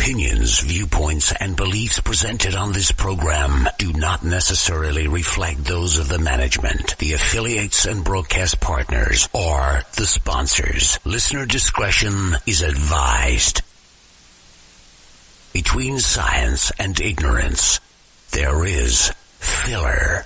opinions, viewpoints, and beliefs presented on this program do not necessarily reflect those of the management, the affiliates and broadcast partners, or the sponsors. Listener discretion is advised. Between science and ignorance, there is filler.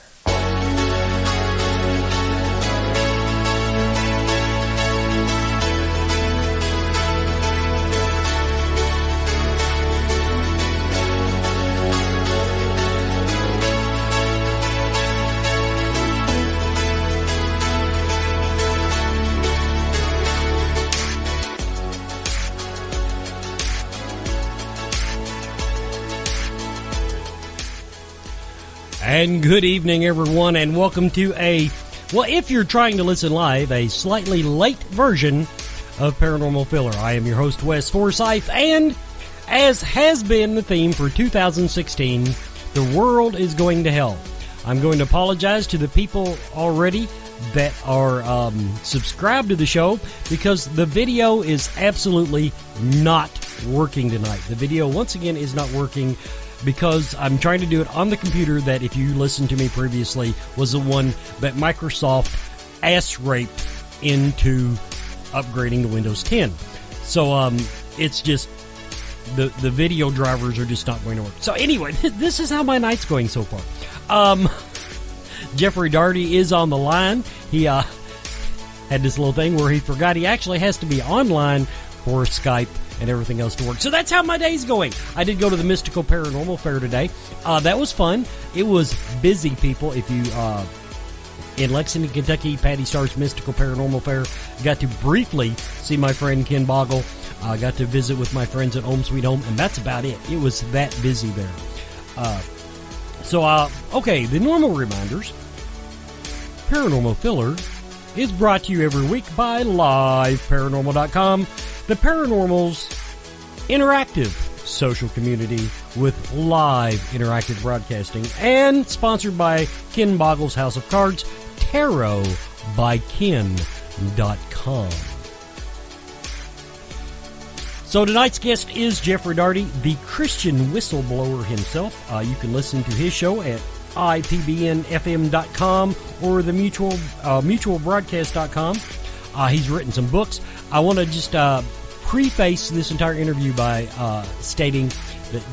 And good evening, everyone, and welcome to if you're trying to listen live, a slightly late version of Paranormal Filler. I am your host, Wes Forsyth, and as has been the theme for 2016, the world is going to hell. I'm going to apologize to the people already that are subscribed to the show because the video is absolutely not working tonight. The video, once again, is not working because I'm trying to do it on the computer that, if you listened to me previously, was the one that Microsoft ass-raped into upgrading to Windows 10. So it's just, the video drivers are just not going to work. So anyway, this is how my night's going so far. Jeffrey Daugherty is on the line. He had this little thing where he forgot he actually has to be online for Skype and everything else to work. So that's how my day's going. I did go to the Mystical Paranormal Fair today. That was fun. It was busy, people. If you, in Lexington, Kentucky, Patty Starr's Mystical Paranormal Fair, got to briefly see my friend Ken Boggle. Got to visit with my friends at Home Sweet Home, and that's about it. It was that busy there. Okay, the normal reminders. Paranormal Filler is brought to you every week by LiveParanormal.com, the Paranormal's interactive social community with live interactive broadcasting, and sponsored by Ken Boggle's House of Cards, tarotbyken.com. So tonight's guest is Jeffrey Daugherty, the Christian whistleblower himself. You can listen to his show at ipbnfm.com or the mutualbroadcast.com. He's written some books. I want to just preface this entire interview by stating that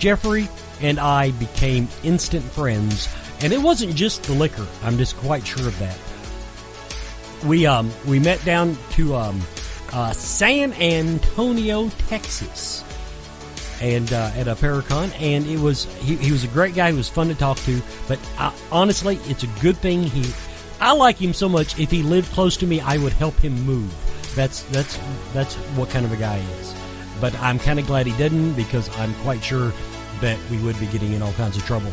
Jeffrey and I became instant friends, and it wasn't just the liquor. I'm just quite sure of that. We met down to San Antonio, Texas, and at a Paracon, and it was he was a great guy. He was fun to talk to, but honestly, it's a good thing I like him so much. If he lived close to me, I would help him move. That's what kind of a guy he is. But I'm kind of glad he didn't, because I'm quite sure that we would be getting in all kinds of trouble.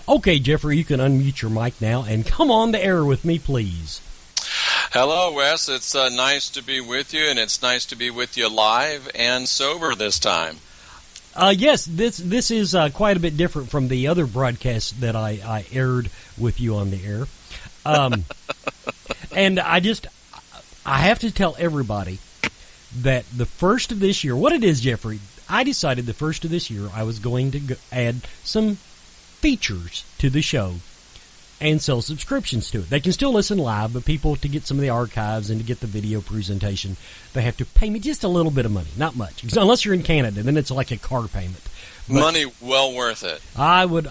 Okay, Jeffrey, you can unmute your mic now and come on the air with me, please. Hello, Wes. It's nice to be with you, and it's nice to be with you live and sober this time. Yes, this is quite a bit different from the other broadcasts that I aired with you on the air. And I have to tell everybody that the first of this year, what it is, Jeffrey, I decided the first of this year I was going to add some features to the show and sell subscriptions to it. They can still listen live, but people, to get some of the archives and to get the video presentation, they have to pay me just a little bit of money, not much, unless you're in Canada, then it's like a car payment. But money well worth it. I would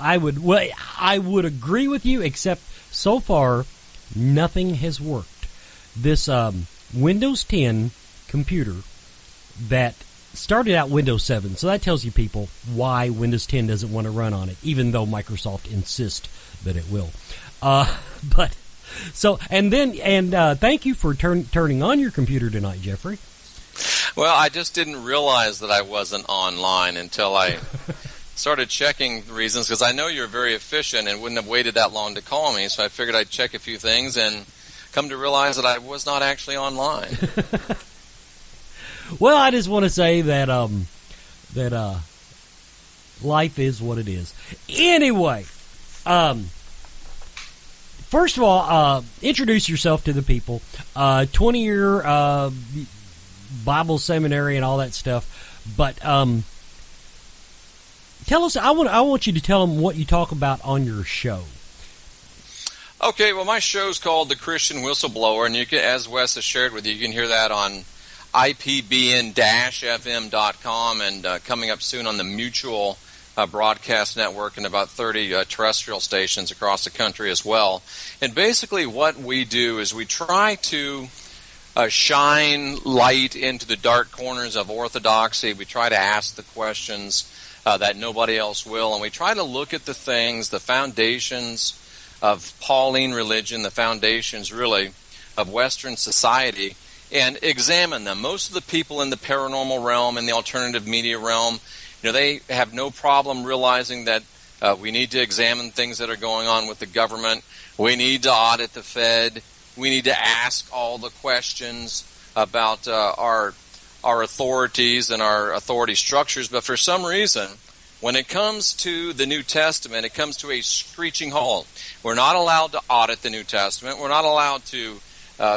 agree with you, except so far nothing has worked. This Windows 10 computer that started out Windows 7, so that tells you, people, why Windows 10 doesn't want to run on it, even though Microsoft insists that it will. Thank you for turning on your computer tonight, Jeffrey. Well, I just didn't realize that I wasn't online until I started checking reasons, because I know you're very efficient and wouldn't have waited that long to call me, so I figured I'd check a few things and come to realize that I was not actually online. Well, I just want to say that life is what it is. Anyway, first of all, introduce yourself to the people. 20-year Bible seminary and all that stuff. But tell us. I want you to tell them what you talk about on your show. Okay, well, my show's called The Christian Whistleblower, and you can, as Wes has shared with you, you can hear that on IPBN-FM.com and coming up soon on the Mutual Broadcast Network and about 30 terrestrial stations across the country as well. And basically what we do is we try to shine light into the dark corners of orthodoxy. We try to ask the questions that nobody else will, and we try to look at the things, the foundations of Pauline religion, the foundations really of Western society, and examine them. Most of the people in the paranormal realm and the alternative media realm, they have no problem realizing that we need to examine things that are going on with the government. We need to audit the Fed. We need to ask all the questions about our authorities and our authority structures. But for some reason, when it comes to the New Testament, it comes to a screeching halt. We're not allowed to audit the New Testament. We're not allowed to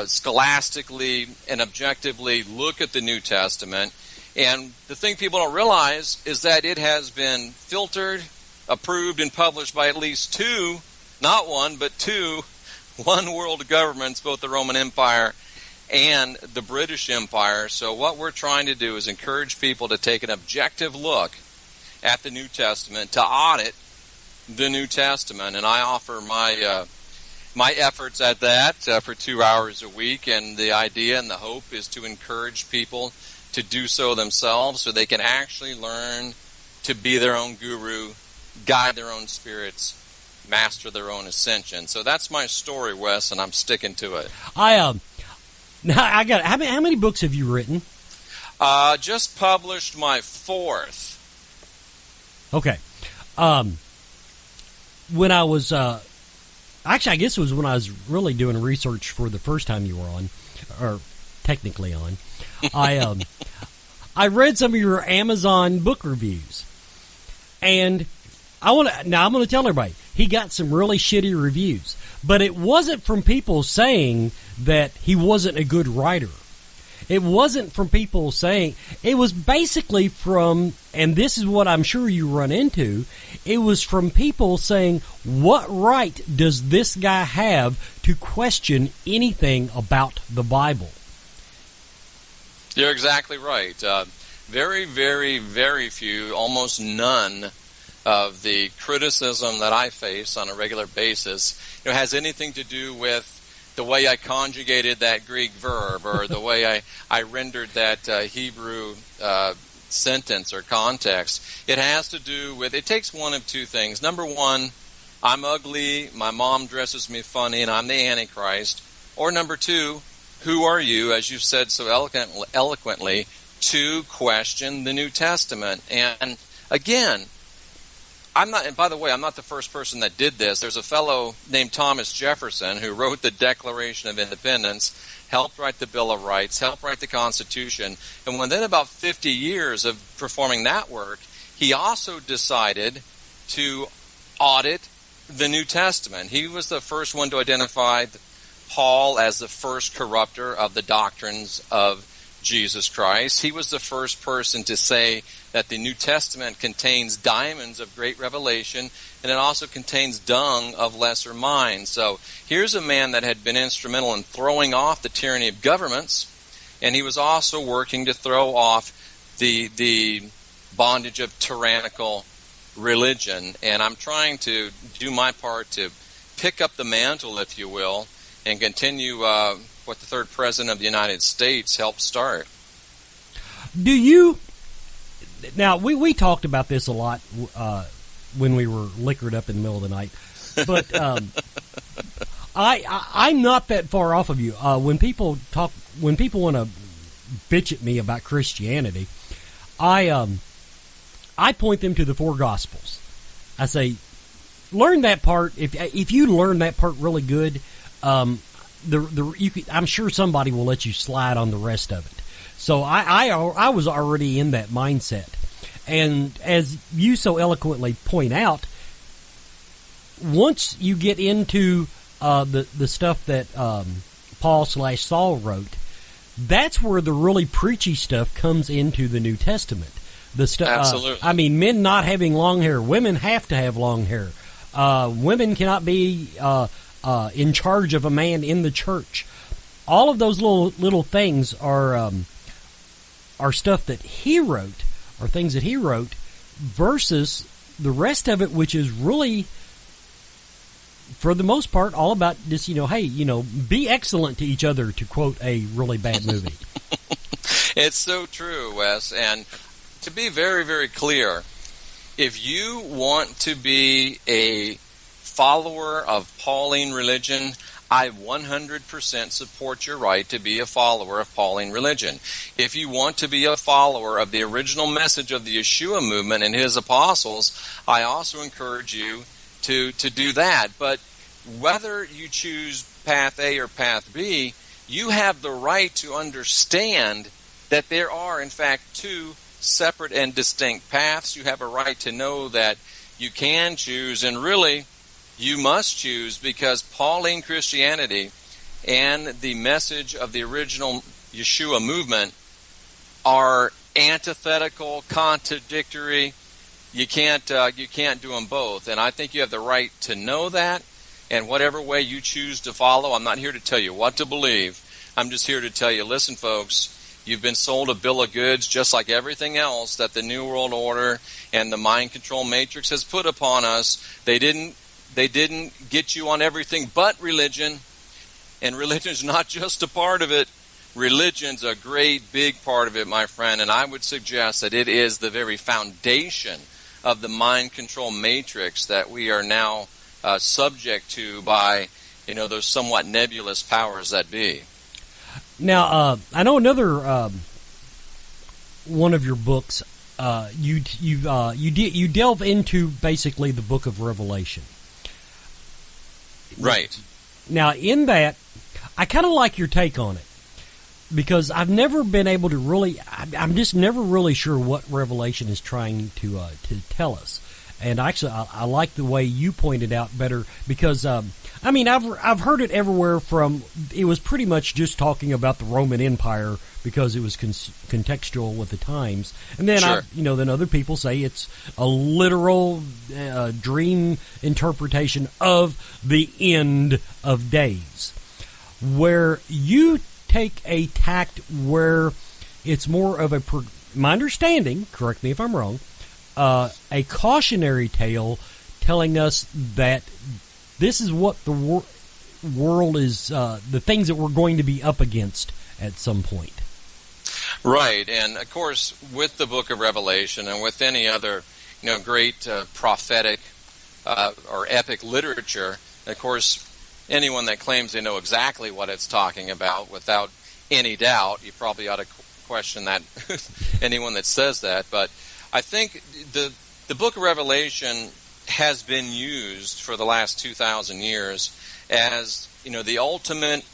scholastically and objectively look at the New Testament. And the thing people don't realize is that it has been filtered, approved, and published by at least two, not one, but two, one world governments, both the Roman Empire and the British Empire. So what we're trying to do is encourage people to take an objective look at the New Testament, to audit the New Testament. And I offer my efforts at that for 2 hours a week. And the idea and the hope is to encourage people to do so themselves so they can actually learn to be their own guru, guide their own spirits, master their own ascension. So that's my story, Wes, and I'm sticking to it. I got how many books have you written? Just published my 4th. Okay. When I was actually, I guess it was when I was really doing research for the first time you were on, or technically on. I read some of your Amazon book reviews, and I'm going to tell everybody he got some really shitty reviews, but it wasn't from people saying that he wasn't a good writer. It wasn't from people saying, it was basically from, and this is what I'm sure you run into, it was from people saying, what right does this guy have to question anything about the Bible? You're exactly right. Very, very, very few, almost none of the criticism that I face on a regular basis has anything to do with the way I conjugated that Greek verb or the way I rendered that Hebrew sentence or context. It has to do with, it takes one of two things. Number one, I'm ugly, my mom dresses me funny, and I'm the Antichrist. Or number two, who are you, as you've said so eloquently, to question the New Testament? And again, I'm not, and by the way, I'm not the first person that did this. There's a fellow named Thomas Jefferson who wrote the Declaration of Independence, helped write the Bill of Rights, helped write the Constitution, and within about 50 years of performing that work, he also decided to audit the New Testament. He was the first one to identify Paul as the first corrupter of the doctrines of Jesus Christ. He was the first person to say that the New Testament contains diamonds of great revelation, and it also contains dung of lesser minds. So here's a man that had been instrumental in throwing off the tyranny of governments, and he was also working to throw off the bondage of tyrannical religion. And I'm trying to do my part to pick up the mantle, if you will, and continue what the third president of the United States helped start. Do you... Now, we talked about this a lot when we were liquored up in the middle of the night, but I'm not that far off of you. When people want to bitch at me about Christianity, I point them to the four Gospels. I say, learn that part. If you learn that part really good, I'm sure somebody will let you slide on the rest of it. So I was already in that mindset. And as you so eloquently point out, once you get into the stuff that Paul/Saul wrote, that's where the really preachy stuff comes into the New Testament. The stuff, absolutely. Men not having long hair, women have to have long hair. Women cannot be in charge of a man in the church. All of those little things are stuff that he wrote, or things that he wrote, versus the rest of it, which is really, for the most part, all about just, be excellent to each other, to quote a really bad movie. It's so true, Wes. And to be very, very clear, if you want to be a follower of Pauline religion, I 100% support your right to be a follower of Pauline religion. If you want to be a follower of the original message of the Yeshua movement and his apostles, I also encourage you to do that. But whether you choose path A or path B, you have the right to understand that there are, in fact, two separate and distinct paths. You have a right to know that you can choose, and really, you must choose, because Pauline Christianity and the message of the original Yeshua movement are antithetical, contradictory. You can't do them both, and I think you have the right to know that. And whatever way you choose to follow, I'm not here to tell you what to believe. I'm just here to tell you, listen, folks, you've been sold a bill of goods just like everything else that the New World Order and the mind control matrix has put upon us. They didn't get you on everything but religion, and religion's not just a part of it. Religion's a great big part of it, my friend, and I would suggest that it is the very foundation of the mind control matrix that we are now subject to by, those somewhat nebulous powers that be. Now, I know another one of your books. You delve into basically the Book of Revelation. Right. Now, in that, I kind of like your take on it, because I've never been able to really. I'm just never really sure what Revelation is trying to tell us. And actually, I like the way you pointed out better, because I've heard it everywhere from. It was pretty much just talking about the Roman Empire because it was contextual with the times, and then sure. Then other people say it's a literal dream interpretation of the end of days, where you take a tact where it's more of my understanding. Correct me if I'm wrong. A cautionary tale telling us that this is what the world is, the things that we're going to be up against at some point. Right, and of course, with the Book of Revelation and with any other, great prophetic or epic literature, of course, anyone that claims they know exactly what it's talking about without any doubt, you probably ought to question that anyone that says that, but I think the Book of Revelation has been used for the last 2,000 years as, the ultimate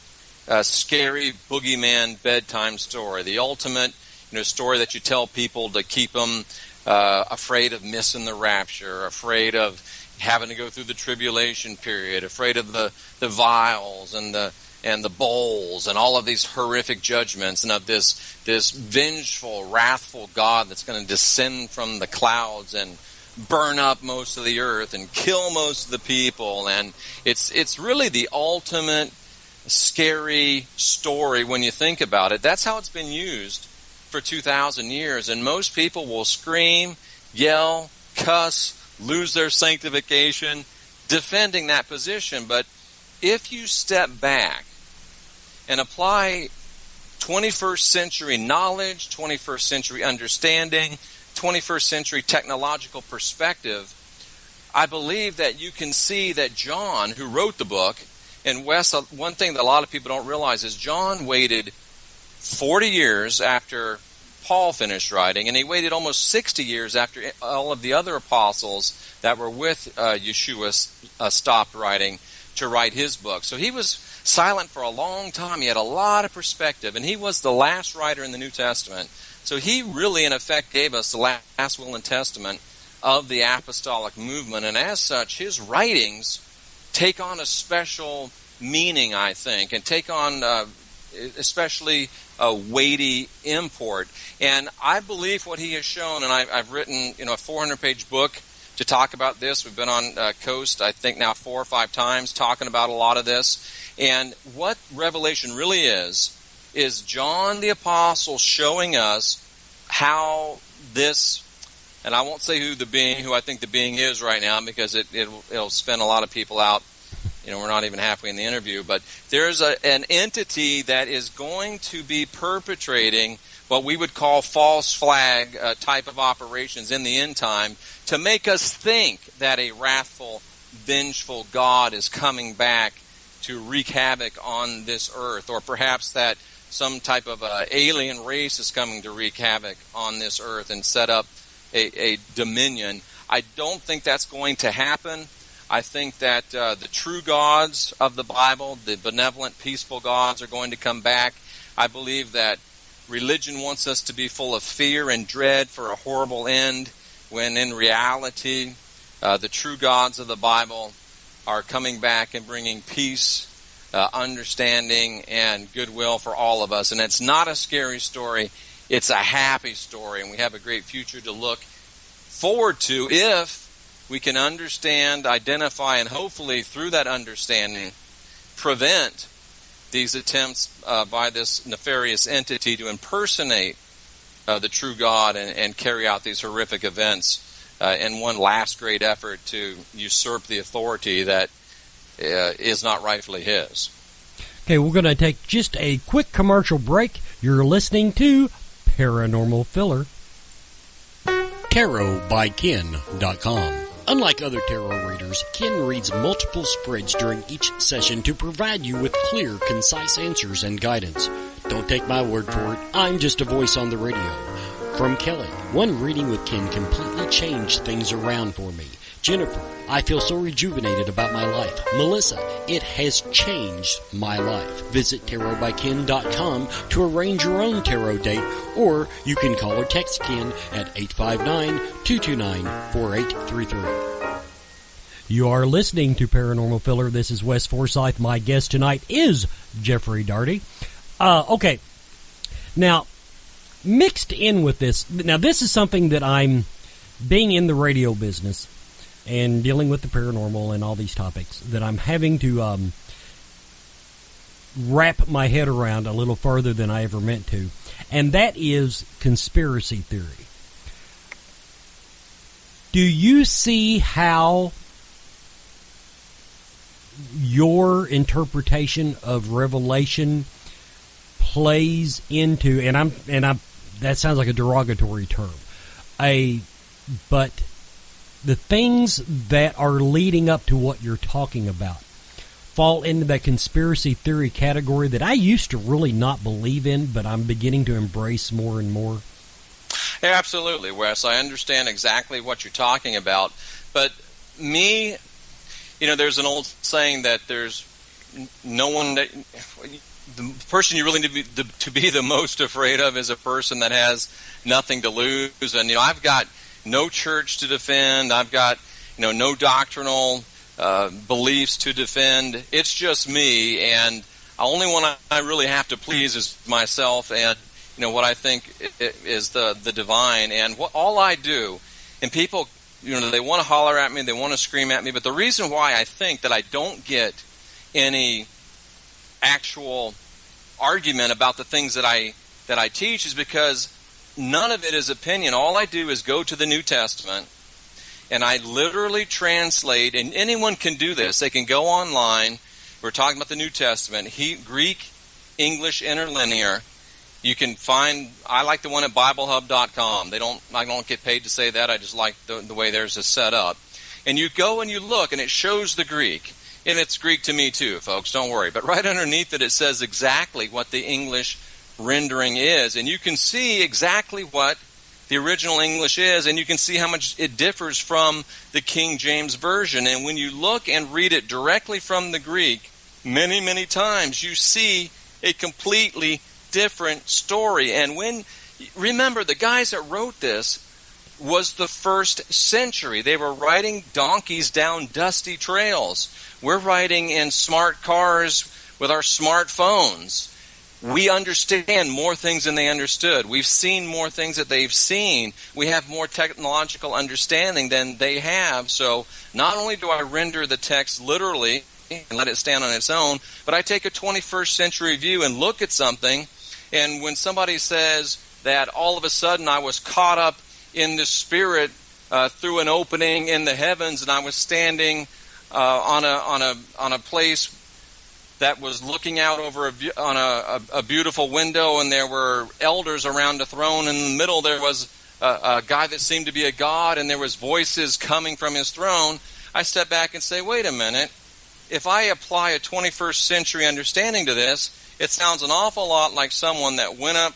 scary boogeyman bedtime story, the ultimate, story that you tell people to keep them afraid of missing the rapture, afraid of having to go through the tribulation period, afraid of the vials and the bowls and all of these horrific judgments, and of this vengeful, wrathful God that's going to descend from the clouds and burn up most of the earth and kill most of the people. And it's really the ultimate scary story when you think about it. That's how it's been used for 2,000 years, and most people will scream, yell, cuss, lose their sanctification defending that position. But if you step back and apply 21st century knowledge, 21st century understanding, 21st century technological perspective, I believe that you can see that John, who wrote the book, and Wes, one thing that a lot of people don't realize is John waited 40 years after Paul finished writing, and he waited almost 60 years after all of the other apostles that were with Yeshua stopped writing to write his book. So he was silent for a long time. He had a lot of perspective, and he was the last writer in the New Testament. So he really, in effect, gave us the last will and testament of the apostolic movement, and as such, his writings take on a special meaning, I think, and take on especially a weighty import. And I believe what he has shown, and I've written a 400-page book to talk about this. We've been on Coast, I think, now 4 or 5 times talking about a lot of this. And what Revelation really is John the Apostle showing us how this, and I won't say who I think the being is right now, because it'll spin a lot of people out. We're not even halfway in the interview, but there's an entity that is going to be perpetrating what we would call false flag type of operations in the end time to make us think that a wrathful, vengeful God is coming back to wreak havoc on this earth, or perhaps that some type of alien race is coming to wreak havoc on this earth and set up a dominion. I don't think that's going to happen. I think that the true gods of the Bible, the benevolent, peaceful gods, are going to come back. I believe that religion wants us to be full of fear and dread for a horrible end, when in reality, the true gods of the Bible are coming back and bringing peace, understanding, and goodwill for all of us. And it's not a scary story. It's a happy story, and we have a great future to look forward to if we can understand, identify, and hopefully through that understanding prevent these attempts by this nefarious entity to impersonate the true God and carry out these horrific events in one last great effort to usurp the authority that is not rightfully his. Okay, we're going to take just a quick commercial break. You're listening to Paranormal Filler. TarotByKen.com. Unlike other tarot readers, Ken reads multiple spreads during each session to provide you with clear, concise answers and guidance. Don't take my word for it. I'm just a voice on the radio. From Kelly, one reading with Ken completely changed things around for me. Jennifer, I feel so rejuvenated about my life. Melissa, it has changed my life. Visit TarotByKen.com to arrange your own tarot date, or you can call or text Ken at 859-229-4833. You are listening to Paranormal Filler. This is Wes Forsythe. My guest tonight is Jeffrey Daugherty. Okay, now, mixed in with this, now this is something that I'm, being in the radio business and dealing with the paranormal and all these topics, that I'm having to wrap my head around a little further than I ever meant to, and that is conspiracy theory. Do you see how your interpretation of Revelation plays into, and I'm that sounds like a derogatory term, but the things that are leading up to what you're talking about fall into that conspiracy theory category that I used to really not believe in, but I'm beginning to embrace more and more? Yeah, absolutely, Wes. I understand exactly what you're talking about. But me, there's an old saying that there's no one that... The person you really need to be the most afraid of is a person that has nothing to lose. And, I've got no church to defend. I've got, no doctrinal beliefs to defend. It's just me, and the only one I really have to please is myself and, what I think is the divine. And all I do, and people, they want to holler at me, they want to scream at me, but the reason why I think that I don't get any actual argument about the things that I teach is because none of it is opinion. All I do is go to the New Testament, and I literally translate, and anyone can do this. They can go online. We're talking about the New Testament, Greek, English, interlinear. You can find, I like the one at BibleHub.com. I don't get paid to say that. I just like the way theirs is set up. And you go and you look, and it shows the Greek. And it's Greek to me too, folks, don't worry. But right underneath it says exactly what the English rendering is. And you can see exactly what the original English is, and you can see how much it differs from the King James Version. And when you look and read it directly from the Greek, many, many times, you see a completely different story. And remember, the guys that wrote this was the first century. They were riding donkeys down dusty trails. We're riding in smart cars with our smartphones. We understand more things than they understood. We've seen more things that they've seen. We have more technological understanding than they have. So not only do I render the text literally and let it stand on its own, but I take a 21st century view and look at something. And when somebody says that all of a sudden I was caught up in the Spirit through an opening in the heavens, and I was standing on a place that was looking out over a beautiful window, and there were elders around the throne. In the middle there was a guy that seemed to be a god, and there was voices coming from his throne. I step back and say, wait a minute. If I apply a 21st century understanding to this, it sounds an awful lot like someone that went up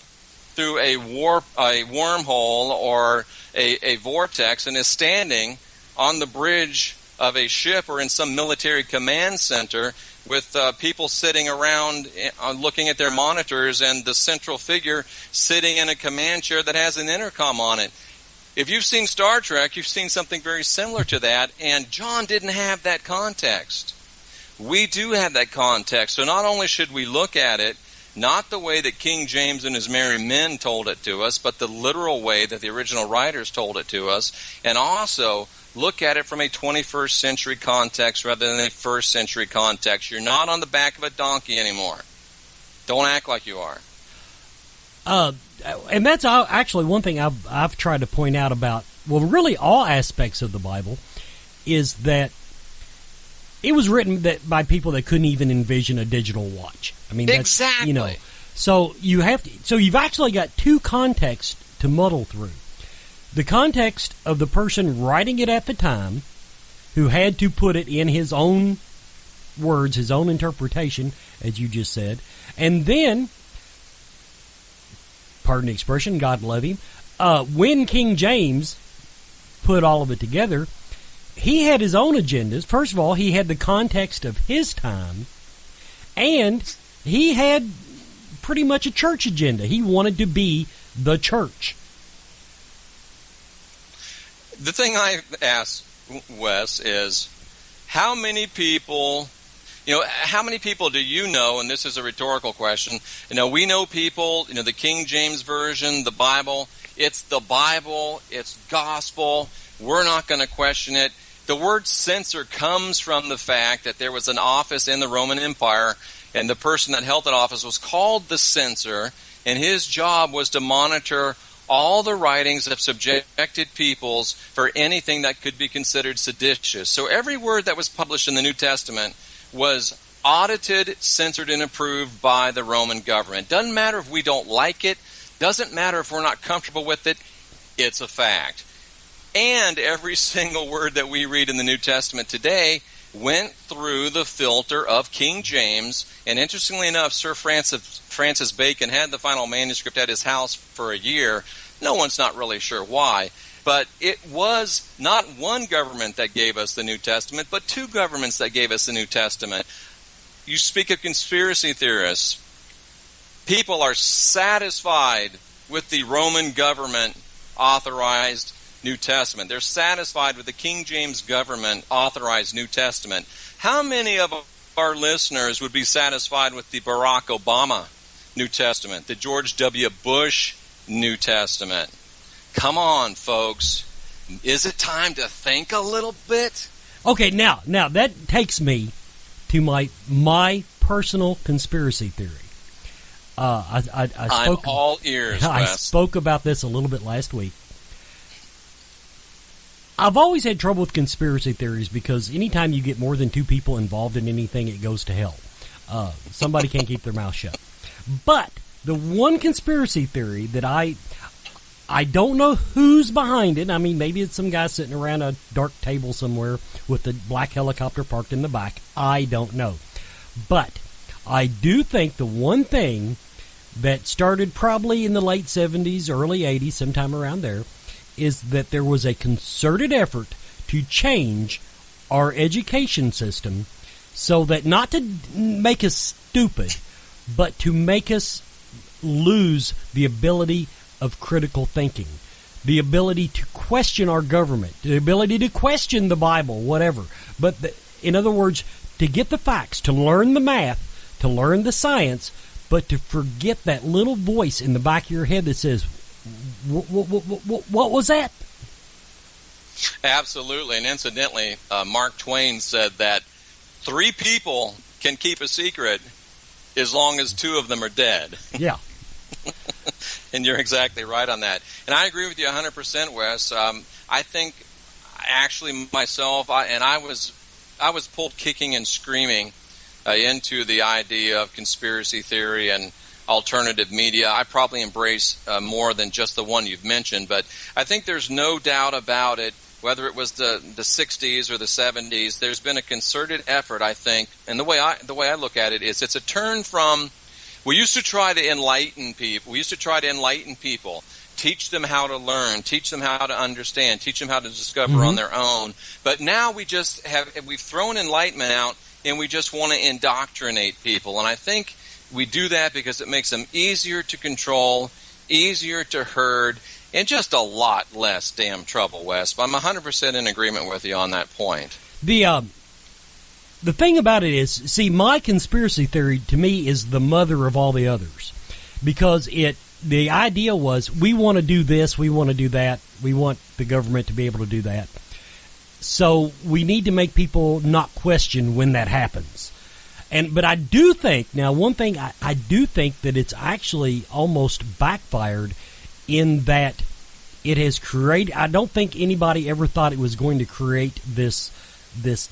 through a wormhole or a vortex and is standing on the bridge of a ship or in some military command center with people sitting around looking at their monitors, and the central figure sitting in a command chair that has an intercom on it. If you've seen Star Trek, you've seen something very similar to that, and John didn't have that context. We do have that context, so not only should we look at it not the way that King James and his merry men told it to us, but the literal way that the original writers told it to us, and also look at it from a 21st century context rather than a first century context. You're not on the back of a donkey anymore. Don't act like you are. And that's actually one thing I've tried to point out about, well, really all aspects of the Bible, is that it was written by people that couldn't even envision a digital watch. I mean, that's, exactly. You know, so you've actually got two contexts to muddle through. The context of the person writing it at the time, who had to put it in his own words, his own interpretation, as you just said, and then, pardon the expression, God love him, when King James put all of it together, he had his own agendas. First of all, he had the context of his time, and he had pretty much a church agenda. He wanted to be the church. The thing I ask, Wes, is how many people do you know, and this is a rhetorical question, we know people, the King James Version, the Bible, it's gospel, we're not going to question it. The word censor comes from the fact that there was an office in the Roman Empire, and the person that held that office was called the censor, and his job was to monitor all the writings of subjected peoples for anything that could be considered seditious. So every word that was published in the New Testament was audited, censored, and approved by the Roman government. Doesn't matter if we don't like it. Doesn't matter if we're not comfortable with it. It's a fact. And every single word that we read in the New Testament today went through the filter of King James. And interestingly enough, Sir Francis Bacon had the final manuscript at his house for a year. No one's not really sure why. But it was not one government that gave us the New Testament, but two governments that gave us the New Testament. You speak of conspiracy theorists. People are satisfied with the Roman government authorized New Testament. They're satisfied with the King James government authorized New Testament. How many of our listeners would be satisfied with the Barack Obama New Testament, the George W. Bush New Testament? Come on, folks. Is it time to think a little bit? Okay, now that takes me to my personal conspiracy theory. I'm all ears, I Wes. spoke about this a little bit last week. I've always had trouble with conspiracy theories because anytime you get more than two people involved in anything, it goes to hell. Somebody can't keep their mouth shut. But the one conspiracy theory that I don't know who's behind it. I mean, maybe it's some guy sitting around a dark table somewhere with the black helicopter parked in the back. I don't know. But I do think the one thing that started probably in the late 70s, early 80s, sometime around there, is that there was a concerted effort to change our education system so that not to make us stupid, but to make us lose the ability of critical thinking, the ability to question our government, the ability to question the Bible, whatever. But in other words, to get the facts, to learn the math, to learn the science, but to forget that little voice in the back of your head that says, what was that? Absolutely. And incidentally, Mark Twain said that 3 people can keep a secret as long as 2 of them are dead. Yeah. And you're exactly right on that. And I agree with you 100%, Wes. I think actually myself, I was pulled kicking and screaming into the idea of conspiracy theory and alternative media. I probably embrace more than just the one you've mentioned, but I think there's no doubt about it, whether it was the 60s or the 70s, there's been a concerted effort, I think, and the way I look at it is it's a turn from, we used to try to enlighten people. Teach them how to learn, teach them how to understand, teach them how to discover on their own. But now we've thrown enlightenment out and we just want to indoctrinate people. And I think we do that because it makes them easier to control, easier to herd, and just a lot less damn trouble, Wes. But I'm 100% in agreement with you on that point. The thing about it is, see, my conspiracy theory to me is the mother of all the others, because the idea was we want to do this, we want to do that, we want the government to be able to do that. So we need to make people not question when that happens. But I do think, now one thing, I do think that it's actually almost backfired in that it has created, I don't think anybody ever thought it was going to create this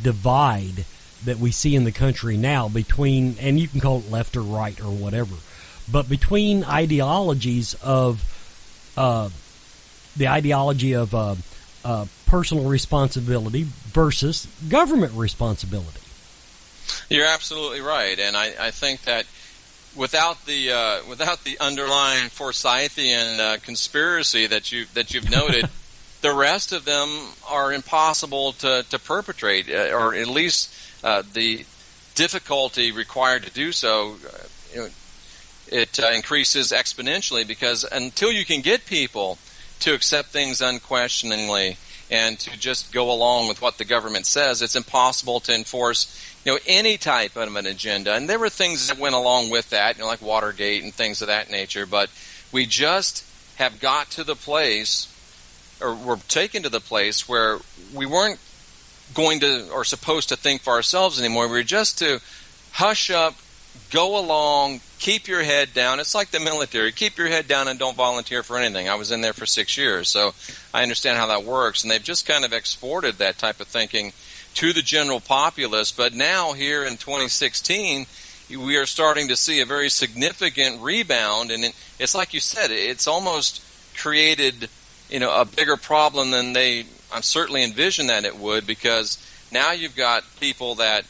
divide that we see in the country now between, and you can call it left or right or whatever, but between ideologies of the ideology of personal responsibility versus government responsibility. You're absolutely right, and I think that without the underlying Forsythian conspiracy that you've noted, the rest of them are impossible to perpetrate, or at least the difficulty required to do so. It increases exponentially, because until you can get people to accept things unquestioningly and to just go along with what the government says, it's impossible to enforce any type of an agenda. And there were things that went along with that, like Watergate and things of that nature. But we just have got to the place, or we're taken to the place where we weren't going to or supposed to think for ourselves anymore. We were just to hush up, go along, keep your head down. It's like the military. Keep your head down and don't volunteer for anything. I was in there for 6 years, so I understand how that works. And they've just kind of exported that type of thinking to the general populace. But now here in 2016, we are starting to see a very significant rebound. And it's like you said, it's almost created a bigger problem than they certainly envisioned that it would, because now you've got people that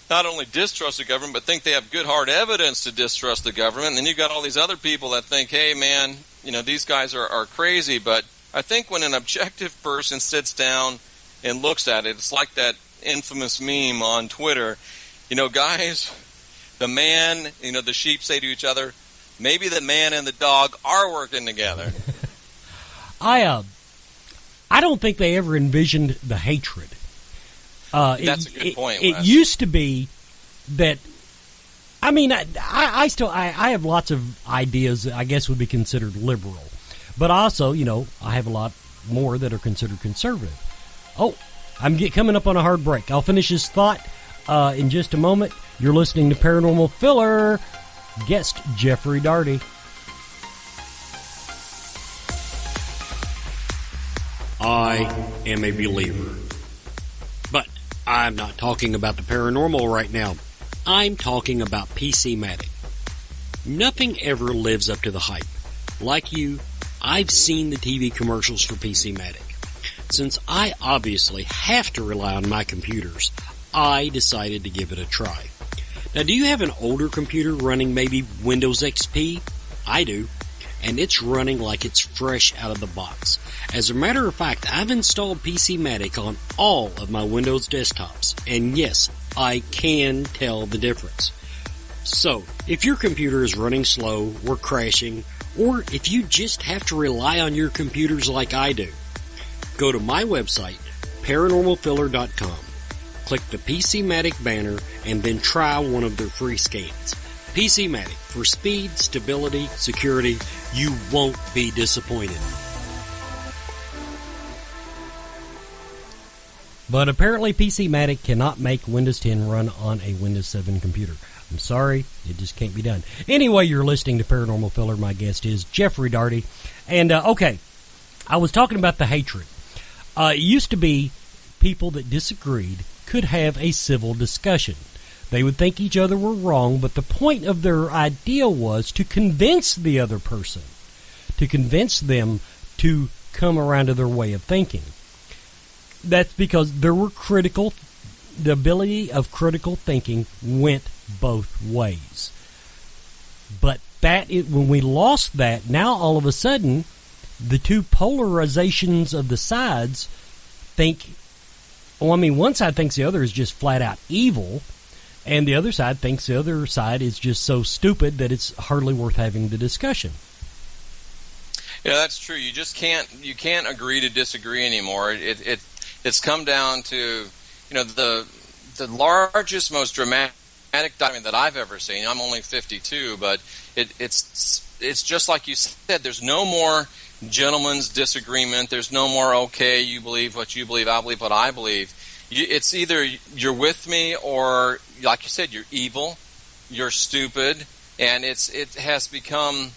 not only distrust the government, but think they have good hard evidence to distrust the government. And then you've got all these other people that think, hey, man, these guys are crazy. But I think when an objective person sits down and looks at it, it's like that infamous meme on Twitter. Guys, the man, the sheep say to each other, maybe the man and the dog are working together. I don't think they ever envisioned the hatred. That's a good point, It used to be that, I mean, I still have lots of ideas that I guess would be considered liberal. But also, I have a lot more that are considered conservative. Oh, I'm coming up on a hard break. I'll finish this thought in just a moment. You're listening to Paranormal Filler. Guest Jeffrey Daugherty. I am a believer. But I'm not talking about the paranormal right now. I'm talking about PC-matic. Nothing ever lives up to the hype. Like you, I've seen the TV commercials for PC-matic. Since I obviously have to rely on my computers, I decided to give it a try. Now, do you have an older computer running maybe Windows XP? I do. And it's running like it's fresh out of the box. As a matter of fact, I've installed PC-matic on all of my Windows desktops. And yes, I can tell the difference. So, if your computer is running slow or crashing, or if you just have to rely on your computers like I do, go to my website, paranormalfiller.com. Click the PCmatic banner and then try one of their free scans. PCmatic, for speed, stability, security, you won't be disappointed. But apparently PCmatic cannot make Windows 10 run on a Windows 7 computer. I'm sorry, it just can't be done. Anyway, you're listening to Paranormal Filler. My guest is Jeffrey Daugherty. And, okay, I was talking about the hatred. It used to be people that disagreed could have a civil discussion. They would think each other were wrong, but the point of their idea was to convince the other person, to convince them to come around to their way of thinking. That's because there were the ability of critical thinking went both ways. But when we lost that, now all of a sudden, the two polarizations of the sides think, one side thinks the other is just flat out evil, and the other side thinks the other side is just so stupid that it's hardly worth having the discussion. Yeah, that's true. You just can't agree to disagree anymore. It's come down to, the largest, most dramatic document that I've ever seen. I'm only 52, but it's just like you said. There's no more gentleman's disagreement. There's no more, okay, you believe what you believe, I believe what I believe. It's either you're with me or, like you said, you're evil, you're stupid, and it has become,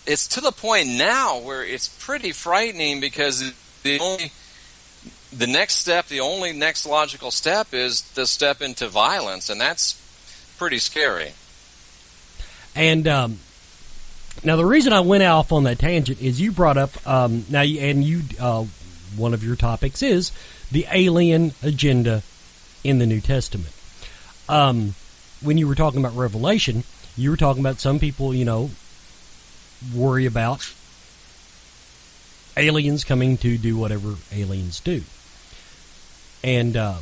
it's to the point now where it's pretty frightening, because the only next logical step is the step into violence, and that's pretty scary. And now the reason I went off on that tangent is you brought up one of your topics is the alien agenda in the New Testament. When you were talking about Revelation, you were talking about some people, worry about aliens coming to do whatever aliens do. And how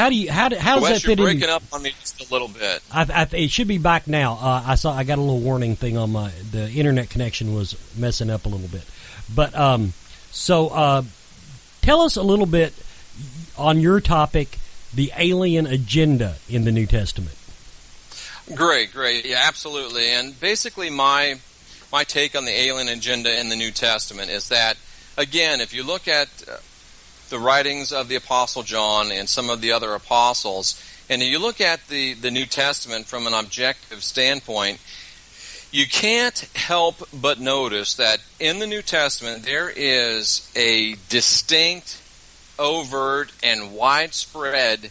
does that fit in? You're breaking up on me just a little bit. It should be back now. I got a little warning thing on the internet connection was messing up a little bit. But so tell us a little bit on your topic, the alien agenda in the New Testament. Great, yeah, absolutely. And basically, my take on the alien agenda in the New Testament is that, again, if you look at the writings of the Apostle John and some of the other apostles, and you look at the New Testament from an objective standpoint, you can't help but notice that in the New Testament there is a distinct, overt, and widespread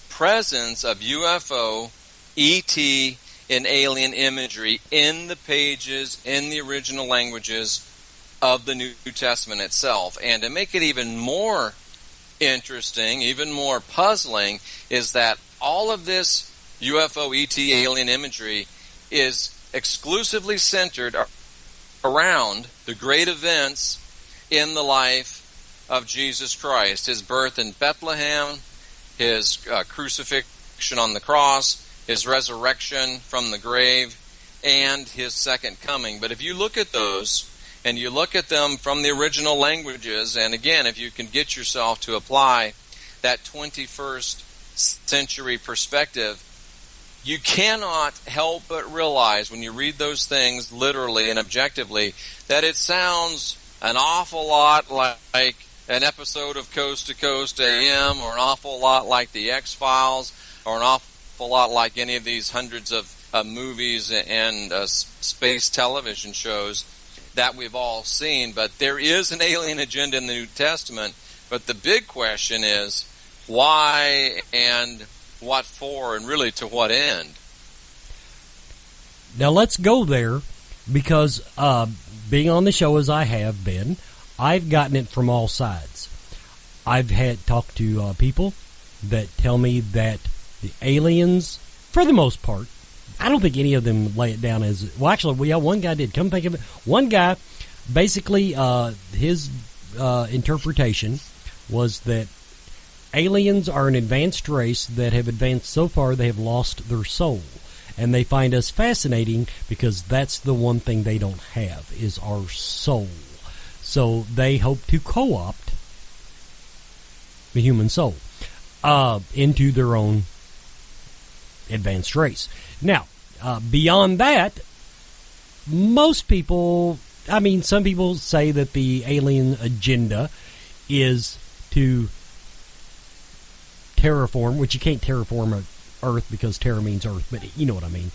presence of UFO, ET, and alien imagery in the pages, in the original languages of the New Testament itself. And to make it even more interesting, even more puzzling, is that all of this UFO, ET, alien imagery is exclusively centered around the great events in the life of Jesus Christ. His birth in Bethlehem, his crucifixion on the cross, his resurrection from the grave, and his second coming. But if you look at those, and you look at them from the original languages, and again, if you can get yourself to apply that 21st century perspective, you cannot help but realize when you read those things literally and objectively that it sounds an awful lot like an episode of Coast to Coast AM, or an awful lot like the X-Files, or an awful lot like any of these hundreds of movies and space television shows that we've all seen. But there is an alien agenda in the New Testament, but the big question is why and what for, and really to what end? Now let's go there, because being on the show as I have been, I've gotten it from all sides. I've had talked to people that tell me that the aliens, for the most part, I don't think any of them lay it down as, well, actually, one guy did. Come think of it, one guy, basically, his interpretation was that aliens are an advanced race that have advanced so far they have lost their soul. And they find us fascinating because that's the one thing they don't have, is our soul. So they hope to co-opt the human soul into their own advanced race. Now, beyond that, most people, some people say that the alien agenda is to terraform, which you can't terraform Earth because terra means Earth, but you know what I mean.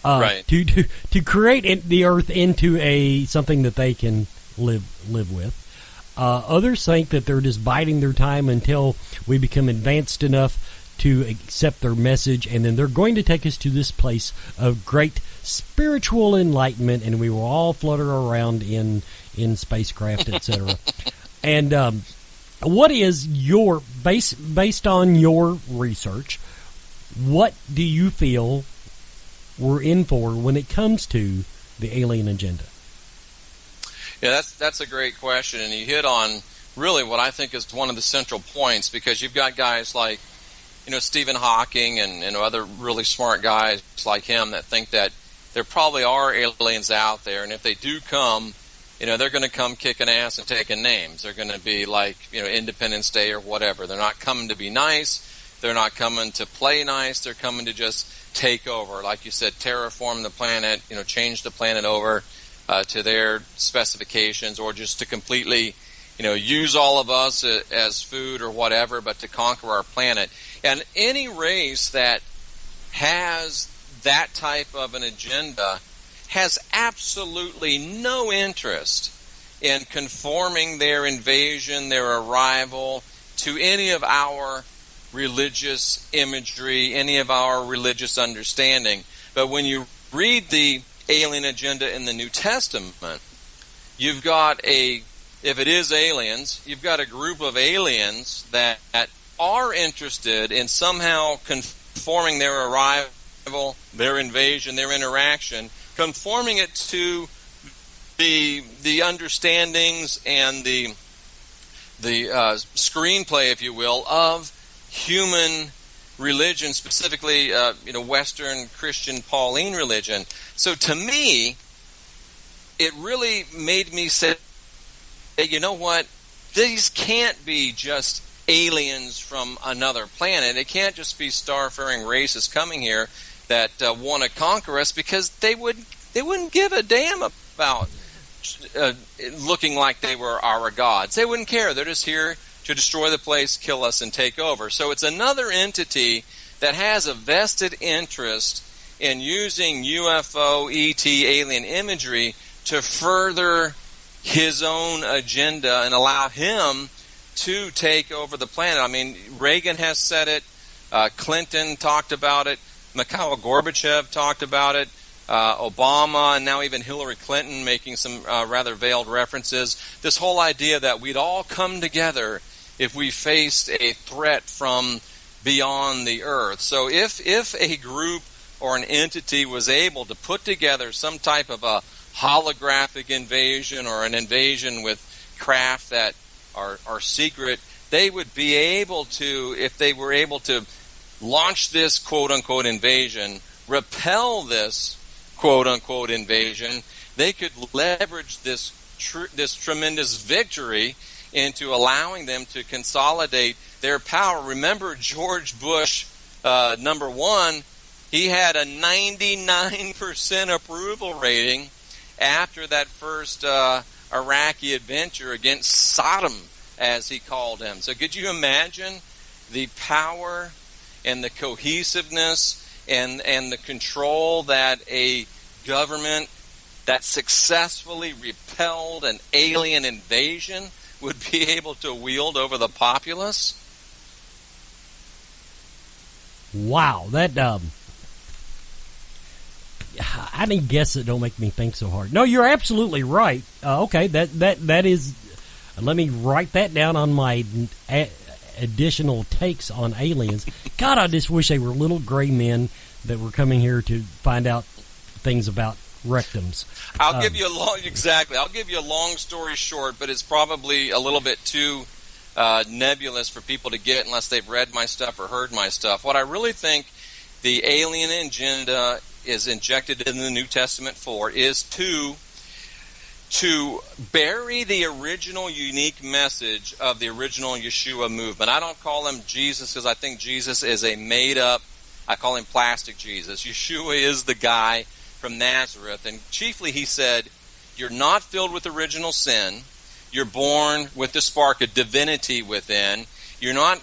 Right. To create the Earth into something that they can live with. Others think that they're just biding their time until we become advanced enough to accept their message, and then they're going to take us to this place of great spiritual enlightenment, and we will all flutter around in spacecraft, etc. And what is your based on your research? What do you feel we're in for when it comes to the alien agenda? Yeah, that's a great question, and you hit on really what I think is one of the central points, because you've got guys like, Stephen Hawking and other really smart guys like him that think that there probably are aliens out there, and if they do come, they're going to come kicking ass and taking names. They're going to be like, Independence Day or whatever. They're not coming to be nice. They're not coming to play nice. They're coming to just take over. Like you said, terraform the planet, change the planet over to their specifications, or just to completely, use all of us as food or whatever, but to conquer our planet. And any race that has that type of an agenda has absolutely no interest in conforming their invasion, their arrival, to any of our religious imagery, any of our religious understanding. But when you read the alien agenda in the New Testament, you've got if it is aliens, you've got a group of aliens that are interested in somehow conforming their arrival, their invasion, their interaction, conforming it to the understandings and the screenplay, if you will, of human religion, specifically, Western Christian Pauline religion. So to me, it really made me say, hey, you know what? These can't be just aliens from another planet. It can't just be starfaring races coming here that want to conquer us, because they wouldn't give a damn about looking like they were our gods. They wouldn't care. They're just here to destroy the place, kill us, and take over. So it's another entity that has a vested interest in using UFO, ET, alien imagery to further his own agenda and allow him to take over the planet. Reagan has said it. Clinton talked about it. Mikhail Gorbachev talked about it. Obama, and now even Hillary Clinton making some rather veiled references. This whole idea that we'd all come together if we faced a threat from beyond the earth. So if a group or an entity was able to put together some type of a holographic invasion, or an invasion with craft that are secret, they would be able to, if they were able to launch this quote-unquote invasion, repel this quote-unquote invasion, they could leverage this tremendous victory into allowing them to consolidate their power. Remember, George Bush, number one, he had a 99% approval rating after that first Iraqi adventure against Saddam, as he called him. So could you imagine the power and the cohesiveness and the control that a government that successfully repelled an alien invasion would be able to wield over the populace? Wow, that I didn't guess it. Don't make me think so hard. No, you're absolutely right. Okay, that is. Let me write that down on my additional takes on aliens. God, I just wish they were little gray men that were coming here to find out things about rectums. I'll give you a long story short, but it's probably a little bit too nebulous for people to get unless they've read my stuff or heard my stuff. What I really think the alien agenda is injected in the New Testament for is to bury the original unique message of the original Yeshua movement. I don't call him Jesus because I think Jesus is a made-up, I call him plastic Jesus. Yeshua is the guy from Nazareth, and chiefly he said, you're not filled with original sin. You're born with the spark of divinity within. You're not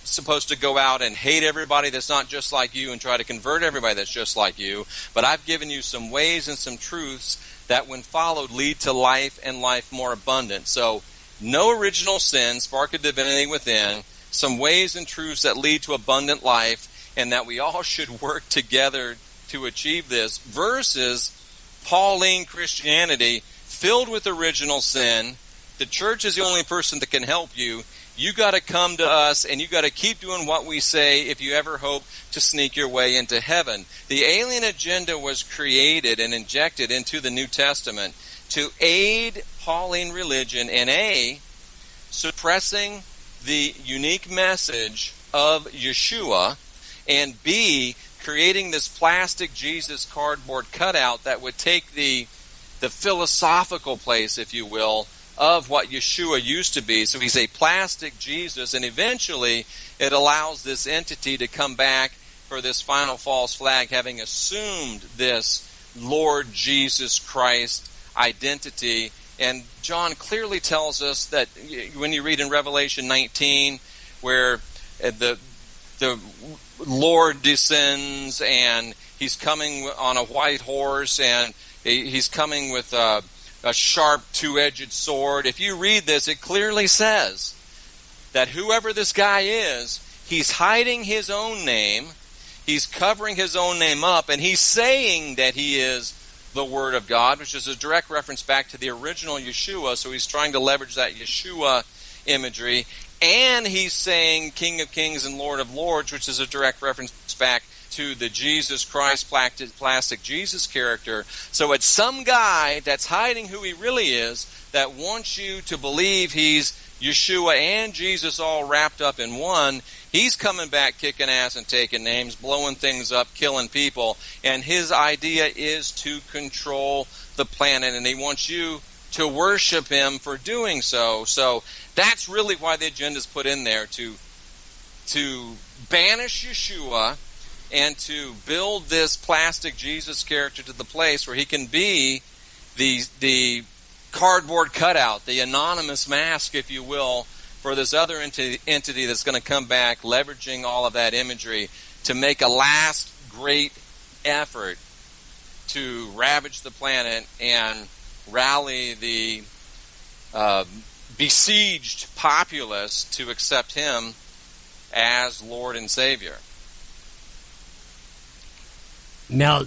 supposed to go out and hate everybody that's not just like you and try to convert everybody that's just like you. But I've given you some ways and some truths that when followed lead to life and life more abundant. So no original sin, spark of divinity within, some ways and truths that lead to abundant life, and that we all should work together to achieve this, versus Pauline Christianity filled with original sin. The church is the only person that can help you. You got to come to us, and you got to keep doing what we say if you ever hope to sneak your way into heaven. The alien agenda was created and injected into the New Testament to aid Pauline religion in suppressing the unique message of Yeshua, and B, creating this plastic Jesus cardboard cutout that would take the philosophical place, if you will, of what Yeshua used to be. So he's a plastic Jesus, and eventually it allows this entity to come back for this final false flag, having assumed this Lord Jesus Christ identity. And John clearly tells us that when you read in Revelation 19, where the Lord descends and he's coming on a white horse, and he's coming with a sharp two-edged sword. If you read this, it clearly says that whoever this guy is, he's hiding his own name, he's covering his own name up, and he's saying that he is the Word of God, which is a direct reference back to the original Yeshua. So he's trying to leverage that Yeshua imagery. And he's saying King of Kings and Lord of Lords, which is a direct reference back to the Jesus Christ plastic Jesus character. So it's some guy that's hiding who he really is, that wants you to believe he's Yeshua and Jesus all wrapped up in one. He's coming back kicking ass and taking names, blowing things up, killing people. And his idea is to control the planet, and he wants you to worship him for doing so. So that's really why the agenda is put in there, to banish Yeshua and to build this plastic Jesus character to the place where he can be the cardboard cutout, the anonymous mask, if you will, for this other entity that's going to come back, leveraging all of that imagery to make a last great effort to ravage the planet and rally the besieged populace to accept him as Lord and Savior. Now,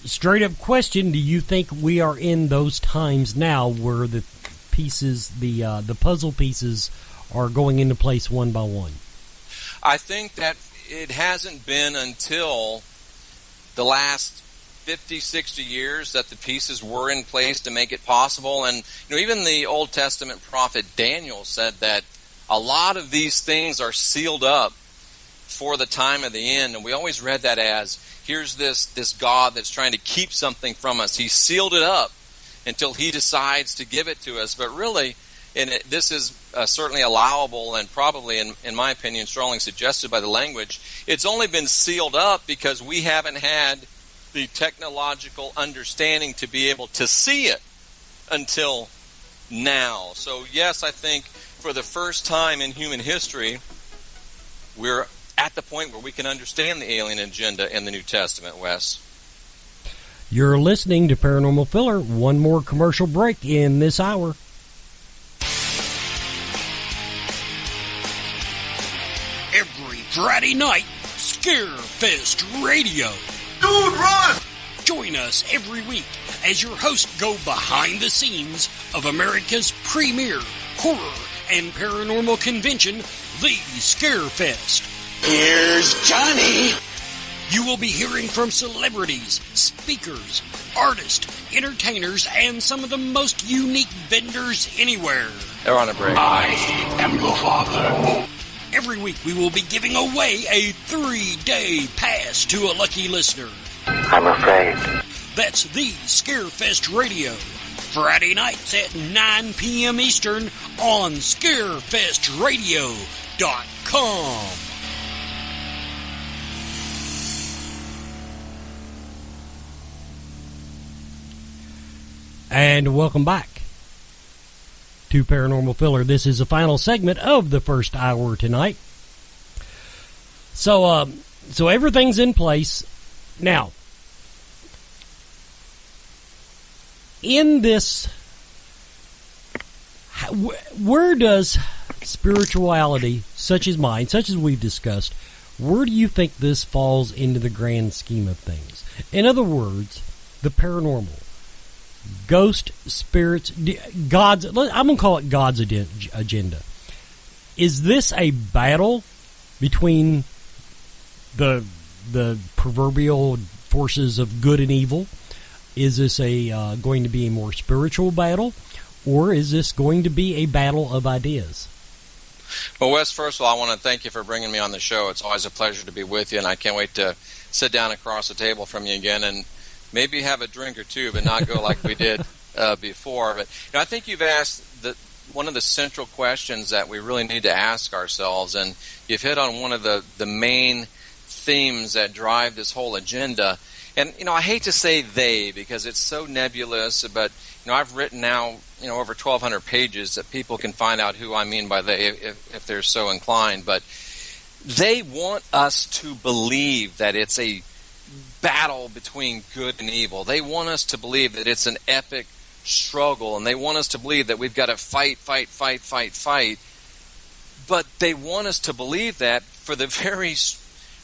straight up question, do you think we are in those times now where the pieces, the puzzle pieces are going into place one by one? I think that it hasn't been until the last 50, 60 years that the pieces were in place to make it possible. And even the Old Testament prophet Daniel said that a lot of these things are sealed up for the time of the end. And we always read that as, here's this God that's trying to keep something from us. He sealed it up until he decides to give it to us. But really, this is certainly allowable and probably, in my opinion, strongly suggested by the language. It's only been sealed up because we haven't had the technological understanding to be able to see it until now. So yes, I think for the first time in human history, we're at the point where we can understand the alien agenda in the New Testament, Wes. You're listening to Paranormal Filler. One more commercial break in this hour. Every Friday night, Scarefest Radio. Dude, run! Join us every week as your hosts go behind the scenes of America's premier horror and paranormal convention, the Scarefest. Here's Johnny. You will be hearing from celebrities, speakers, artists, entertainers, and some of the most unique vendors anywhere. They're on a break. I am your father. Every week we will be giving away a 3-day pass to a lucky listener. I'm afraid. That's the Scarefest Radio. Friday nights at 9 p.m. Eastern on ScarefestRadio.com. And welcome back to Paranormal Filler. This is the final segment of the first hour tonight. So everything's in place. Now, in this, where does spirituality, such as mine, such as we've discussed, where do you think this falls into the grand scheme of things? In other words, the paranormal. Ghost, spirits, God's, I'm going to call it God's agenda. Is this a battle between the proverbial forces of good and evil? Is this going to be a more spiritual battle? Or is this going to be a battle of ideas? Well, Wes, first of all, I want to thank you for bringing me on the show. It's always a pleasure to be with you, and I can't wait to sit down across the table from you again and maybe have a drink or two, but not go like we did before. But I think you've asked one of the central questions that we really need to ask ourselves, and you've hit on one of the main themes that drive this whole agenda. And, I hate to say they because it's so nebulous, but, I've written now, over 1,200 pages that people can find out who I mean by they if they're so inclined. But they want us to believe that it's a battle between good and evil. They want us to believe that it's an epic struggle, and they want us to believe that we've got to fight. But they want us to believe that for the very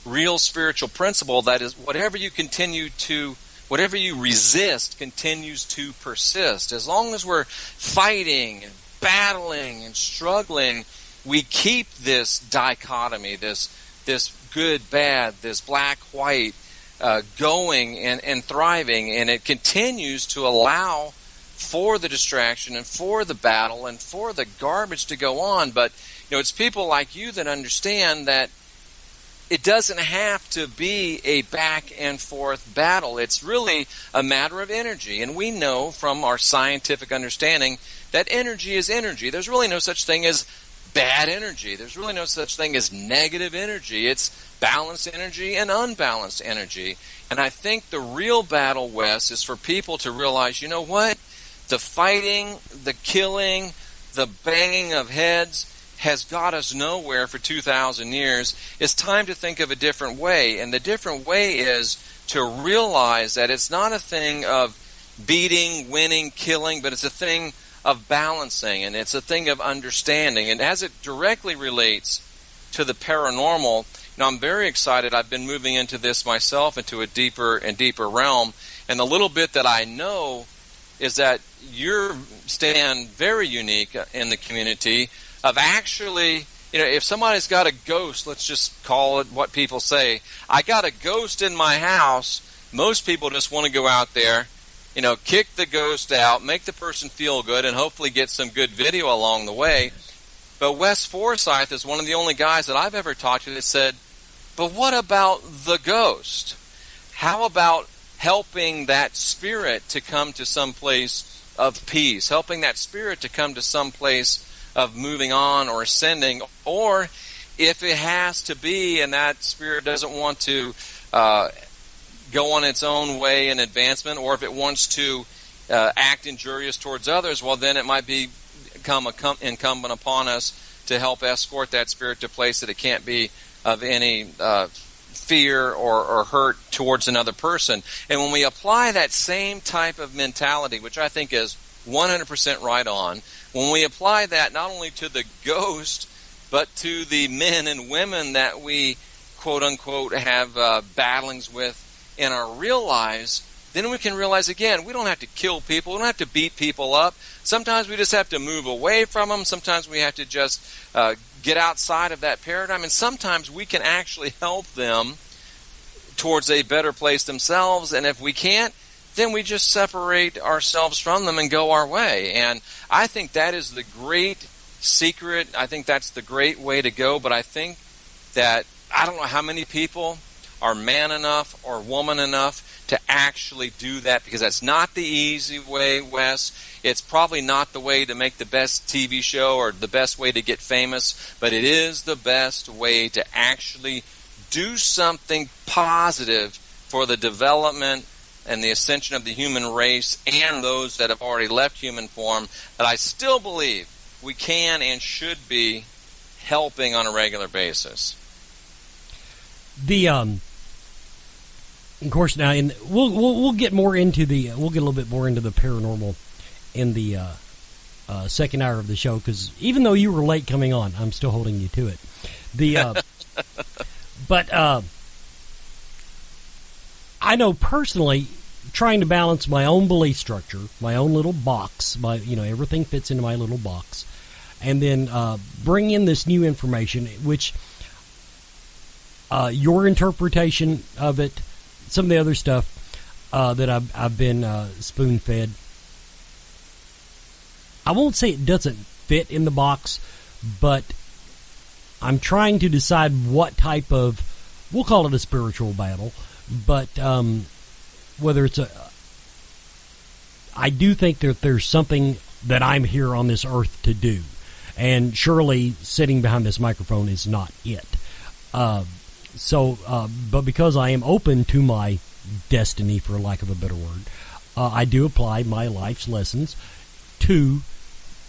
real spiritual principle that is whatever you resist continues to persist. As long as we're fighting and battling and struggling, we keep this dichotomy, this good, bad, this black, white, going and thriving, and it continues to allow for the distraction and for the battle and for the garbage to go on. But it's people like you that understand that it doesn't have to be a back and forth battle. It's really a matter of energy, and we know from our scientific understanding that energy is energy. There's really no such thing as bad energy. There's really no such thing as negative energy. It's balanced energy and unbalanced energy. And I think the real battle, Wes, is for people to realize, you know what? The fighting, the killing, the banging of heads has got us nowhere for 2,000 years. It's time to think of a different way. And the different way is to realize that it's not a thing of beating, winning, killing, but it's a thing of balancing, and it's a thing of understanding. And as it directly relates to the paranormal, I'm very excited. I've been moving into this myself, into a deeper and deeper realm. And the little bit that I know is that you stand very unique in the community of actually, if somebody's got a ghost, let's just call it what people say, I got a ghost in my house, most people just want to go out there, kick the ghost out, make the person feel good, and hopefully get some good video along the way. But Wes Forsythe is one of the only guys that I've ever talked to that said, but what about the ghost? How about helping that spirit to come to some place of peace, helping that spirit to come to some place of moving on or ascending, or if it has to be and that spirit doesn't want to go on its own way in advancement, or if it wants to act injurious towards others, well, then it might become incumbent upon us to help escort that spirit to a place that it can't be of any fear or hurt towards another person. And when we apply that same type of mentality, which I think is 100% right on, when we apply that not only to the ghost, but to the men and women that we, quote-unquote, have battlings with in our real lives, then we can realize, again, we don't have to kill people, we don't have to beat people up. Sometimes we just have to move away from them. Sometimes we have to just get outside of that paradigm. And sometimes we can actually help them towards a better place themselves. And if we can't, then we just separate ourselves from them and go our way. And I think that is the great secret. I think that's the great way to go. But I think that I don't know how many people are man enough or woman enough to actually do that, because that's not the easy way, Wes. It's probably not the way to make the best TV show or the best way to get famous, but it is the best way to actually do something positive for the development and the ascension of the human race and those that have already left human form, that I still believe we can and should be helping on a regular basis. Of course, now we'll get more into we'll get a little bit more into the paranormal in the second hour of the show, because even though you were late coming on, I'm still holding you to it. But I know personally, trying to balance my own belief structure, my own little box, everything fits into my little box, and then bring in this new information, which your interpretation of it, some of the other stuff that I've been spoon-fed. I won't say it doesn't fit in the box, but I'm trying to decide what type of, we'll call it a spiritual battle, but whether it's I do think that there's something that I'm here on this earth to do, and surely sitting behind this microphone is not it. But because I am open to my destiny, for lack of a better word, I do apply my life's lessons to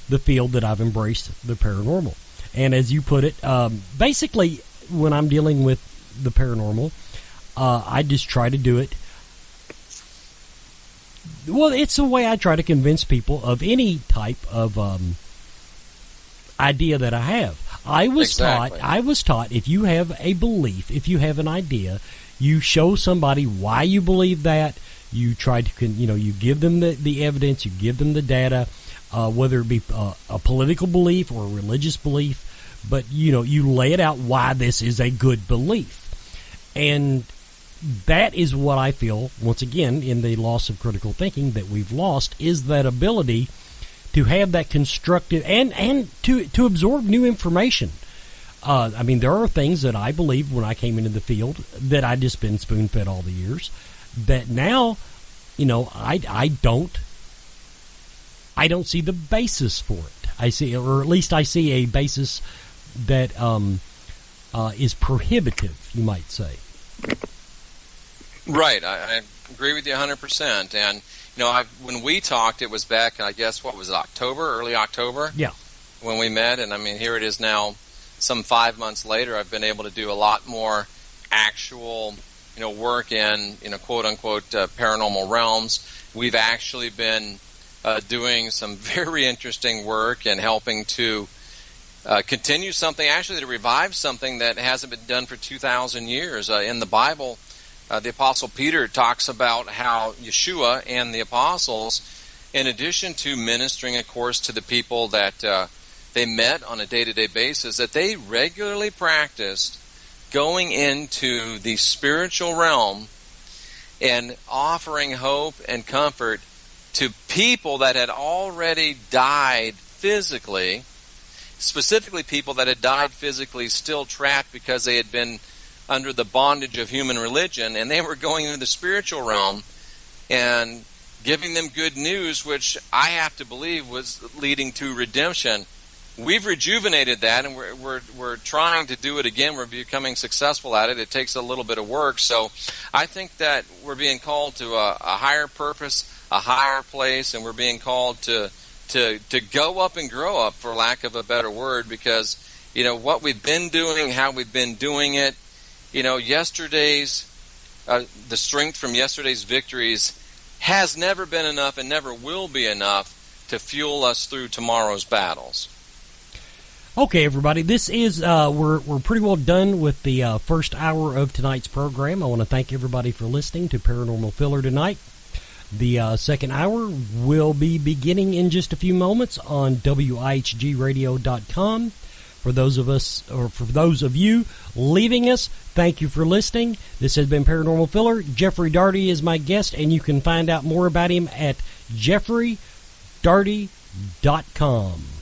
the field that I've embraced, the paranormal. And as you put it, basically, when I'm dealing with the paranormal, I just try to do it. Well, it's the way I try to convince people of any type of idea that I have. I was taught if you have a belief, if you have an idea, you show somebody why you believe that. You try to, you give them the evidence, you give them the data, whether it be a political belief or a religious belief, but you lay it out why this is a good belief. And that is what I feel, once again, in the loss of critical thinking that we've lost, is that ability to have that constructive and to absorb new information. There are things that I believed when I came into the field that I'd just been spoon-fed all the years, that now, I don't see the basis for it. I see a basis that is prohibitive, you might say. Right, I agree with you 100%. And when we talked, it was back, I guess, what was it, early October? Yeah. When we met, and here it is now, some 5 months later. I've been able to do a lot more actual, work in, quote-unquote, paranormal realms. We've actually been doing some very interesting work and helping to continue something, actually to revive something that hasn't been done for 2,000 years. In the Bible, the Apostle Peter talks about how Yeshua and the apostles, in addition to ministering, of course, to the people that they met on a day-to-day basis, that they regularly practiced going into the spiritual realm and offering hope and comfort to people that had already died physically, specifically people that had died physically, still trapped because they had been under the bondage of human religion, and they were going into the spiritual realm and giving them good news, which I have to believe was leading to redemption. We've rejuvenated that, and we're trying to do it again. We're becoming successful at it. It takes a little bit of work. So I think that we're being called to a higher purpose, a higher place, and we're being called to go up and grow up, for lack of a better word, because what we've been doing, how we've been doing it, yesterday's the strength from yesterday's victories has never been enough and never will be enough to fuel us through tomorrow's battles. Okay, everybody, this is we're pretty well done with the first hour of tonight's program. I want to thank everybody for listening to Paranormal Filler tonight. The second hour will be beginning in just a few moments on WIHGradio.com. For those of us, or for those of you leaving us, thank you for listening. This has been Paranormal Filler. Jeffrey Daugherty is my guest, and you can find out more about him at jeffreydaugherty.com.